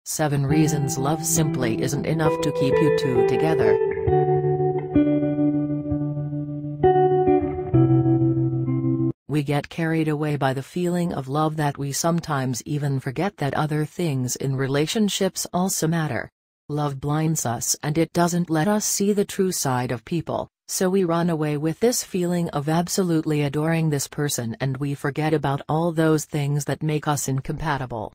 7 reasons love simply isn't enough to keep you two together. We get carried away by the feeling of love that we sometimes even forget that other things in relationships also matter. Love blinds us and it doesn't let us see the true side of people, so we run away with this feeling of absolutely adoring this person and we forget about all those things that make us incompatible.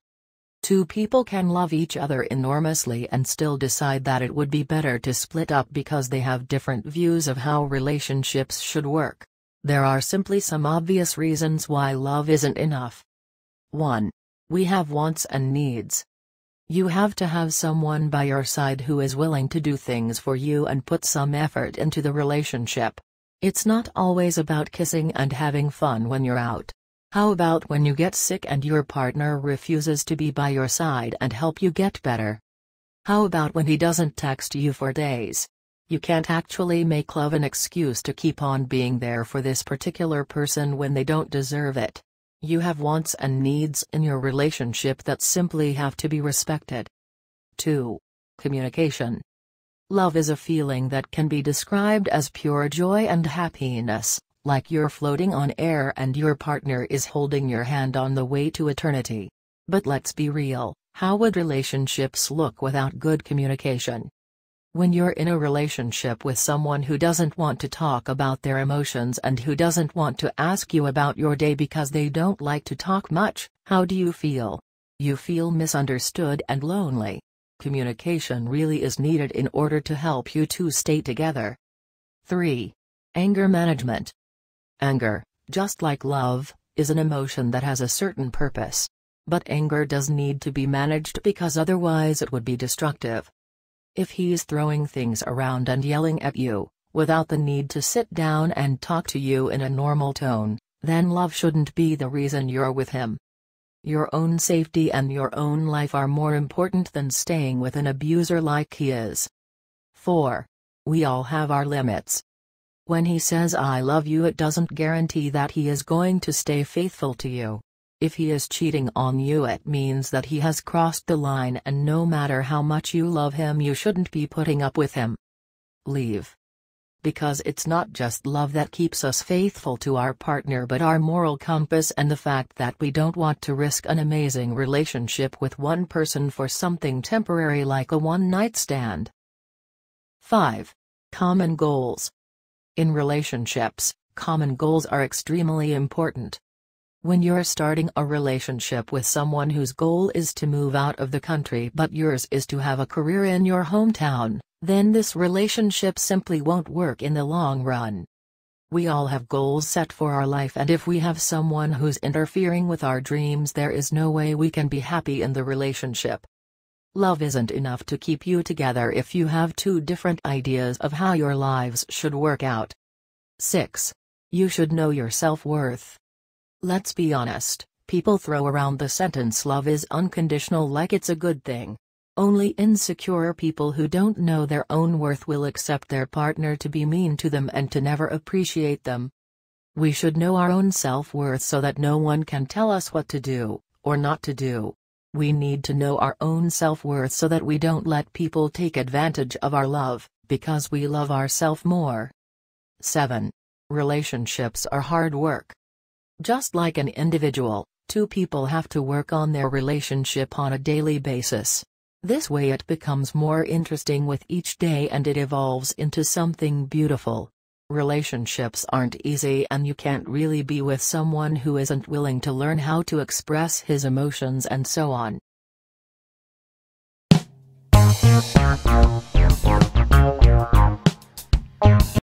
2 people can love each other enormously and still decide that it would be better to split up because they have different views of how relationships should work. There are simply some obvious reasons why love isn't enough. 1. We have wants and needs. You have to have someone by your side who is willing to do things for you and put some effort into the relationship. It's not always about kissing and having fun when you're out. How about when you get sick and your partner refuses to be by your side and help you get better? How about when he doesn't text you for days? You can't actually make love an excuse to keep on being there for this particular person when they don't deserve it. You have wants and needs in your relationship that simply have to be respected. 2. Communication. Love is a feeling that can be described as pure joy and happiness, like you're floating on air and your partner is holding your hand on the way to eternity. But let's be real, how would relationships look without good communication? When you're in a relationship with someone who doesn't want to talk about their emotions and who doesn't want to ask you about your day because they don't like to talk much, how do you feel? You feel misunderstood and lonely. Communication really is needed in order to help you two stay together. 3. Anger management. Anger, just like love, is an emotion that has a certain purpose. But anger does need to be managed because otherwise it would be destructive. If he's throwing things around and yelling at you, without the need to sit down and talk to you in a normal tone, then love shouldn't be the reason you're with him. Your own safety and your own life are more important than staying with an abuser like he is. 4. We all have our limits. When he says I love you, it doesn't guarantee that he is going to stay faithful to you. If he is cheating on you, it means that he has crossed the line, and no matter how much you love him, you shouldn't be putting up with him. Leave. Because it's not just love that keeps us faithful to our partner, but our moral compass and the fact that we don't want to risk an amazing relationship with one person for something temporary like a one-night stand. 5. Common goals. In relationships, common goals are extremely important. When you're starting a relationship with someone whose goal is to move out of the country but yours is to have a career in your hometown, then this relationship simply won't work in the long run. We all have goals set for our life, and if we have someone who's interfering with our dreams, there is no way we can be happy in the relationship. Love isn't enough to keep you together if you have 2 different ideas of how your lives should work out. 6. You should know your self-worth. Let's be honest, people throw around the sentence love is unconditional like it's a good thing. Only insecure people who don't know their own worth will accept their partner to be mean to them and to never appreciate them. We should know our own self-worth so that no one can tell us what to do, or not to do. We need to know our own self-worth so that we don't let people take advantage of our love, because we love ourselves more. 7. Relationships are hard work. Just like an individual, 2 people have to work on their relationship on a daily basis. This way it becomes more interesting with each day and it evolves into something beautiful. Relationships aren't easy, and you can't really be with someone who isn't willing to learn how to express his emotions and so on.